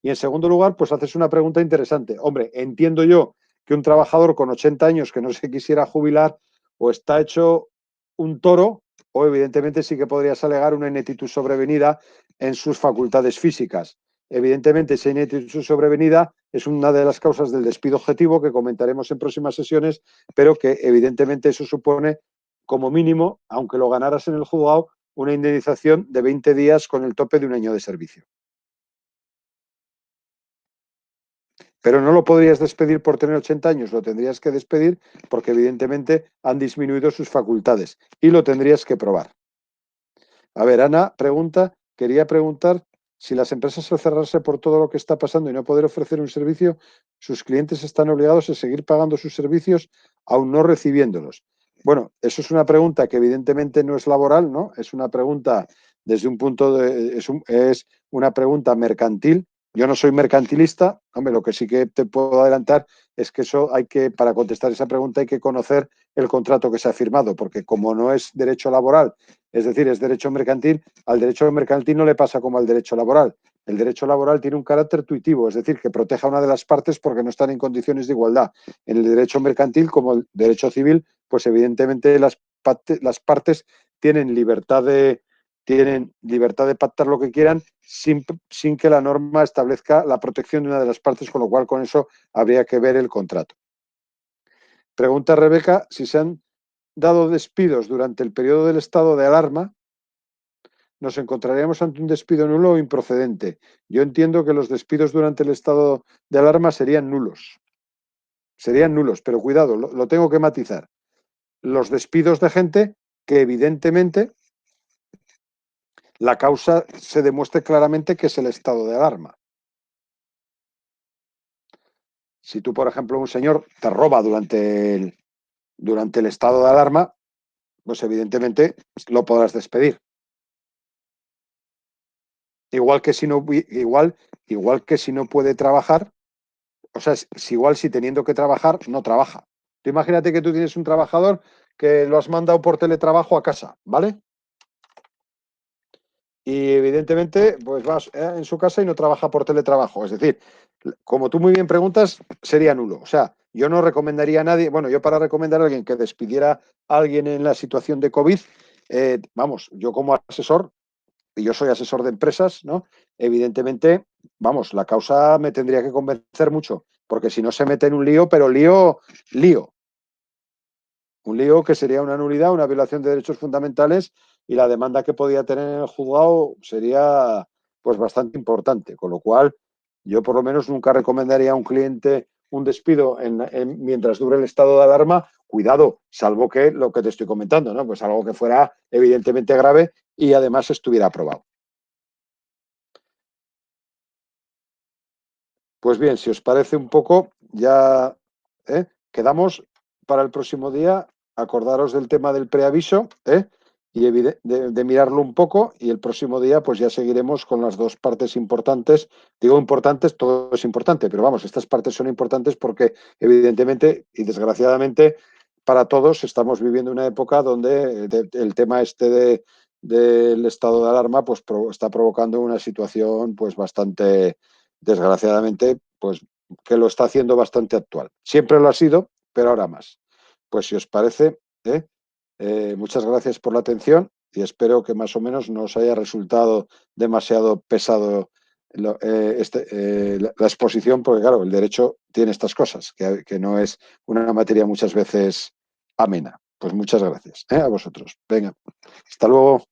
Y en segundo lugar, pues haces una pregunta interesante. Hombre, entiendo yo que un trabajador con 80 años que no se quisiera jubilar o está hecho un toro o evidentemente sí que podrías alegar una ineptitud sobrevenida en sus facultades físicas. Evidentemente, esa ineptitud sobrevenida es una de las causas del despido objetivo que comentaremos en próximas sesiones, pero que evidentemente eso supone, como mínimo, aunque lo ganaras en el juzgado, una indemnización de 20 días con el tope de un año de servicio. Pero no lo podrías despedir por tener 80 años, lo tendrías que despedir porque evidentemente han disminuido sus facultades y lo tendrías que probar. A ver, Ana quería preguntar si las empresas al cerrarse por todo lo que está pasando y no poder ofrecer un servicio, sus clientes están obligados a seguir pagando sus servicios aún no recibiéndolos. Bueno, eso es una pregunta que evidentemente no es laboral, ¿no? Es una pregunta desde un punto de... es una pregunta mercantil. Yo no soy mercantilista, hombre, lo que sí que te puedo adelantar es que eso hay que, para contestar esa pregunta hay que conocer el contrato que se ha firmado, porque como no es derecho laboral, es decir, es derecho mercantil, al derecho mercantil no le pasa como al derecho laboral. El derecho laboral tiene un carácter tuitivo, es decir, que proteja a una de las partes porque no están en condiciones de igualdad. En el derecho mercantil, como el derecho civil, pues evidentemente las partes tienen libertad de pactar lo que quieran sin que la norma establezca la protección de una de las partes, con lo cual con eso habría que ver el contrato. Pregunta Rebeca si se han dado despidos durante el periodo del estado de alarma, nos encontraríamos ante un despido nulo o improcedente. Yo entiendo que los despidos durante el estado de alarma serían nulos. Serían nulos, pero cuidado, lo tengo que matizar. Los despidos de gente que evidentemente la causa se demuestre claramente que es el estado de alarma. Si tú, por ejemplo, un señor te roba durante el estado de alarma, pues evidentemente lo podrás despedir. Igual que si no, igual que si no puede trabajar, o sea, si teniendo que trabajar, no trabaja. Tú imagínate que tú tienes un trabajador que lo has mandado por teletrabajo a casa, ¿vale? Y evidentemente, pues vas en su casa y no trabaja por teletrabajo. Es decir, como tú muy bien preguntas, sería nulo. O sea, yo no recomendaría a nadie, bueno, yo para recomendar a alguien que despidiera a alguien en la situación de COVID, vamos, yo como asesor, y yo soy asesor de empresas, ¿no? Evidentemente, vamos, la causa me tendría que convencer mucho, porque si no se mete en un lío, pero lío. Un lío que sería una nulidad, una violación de derechos fundamentales y la demanda que podía tener en el juzgado sería pues bastante importante. Con lo cual, yo por lo menos nunca recomendaría a un cliente un despido mientras dure el estado de alarma. Cuidado, salvo que lo que te estoy comentando, ¿no? Pues algo que fuera evidentemente grave y además estuviera aprobado. Pues bien, si os parece un poco, ya quedamos para el próximo día acordaros del tema del preaviso, y de mirarlo un poco, y el próximo día pues ya seguiremos con las dos partes importantes. Digo importantes, todo es importante, pero vamos, estas partes son importantes porque evidentemente y desgraciadamente para todos estamos viviendo una época donde el tema del estado de alarma pues está provocando una situación pues bastante, desgraciadamente, pues que lo está haciendo bastante actual. Siempre lo ha sido, pero ahora más. Pues si os parece, muchas gracias por la atención y espero que más o menos no os haya resultado demasiado pesado la exposición, porque claro, el derecho tiene estas cosas, que no es una materia muchas veces amena. Pues muchas gracias a vosotros. Venga, hasta luego.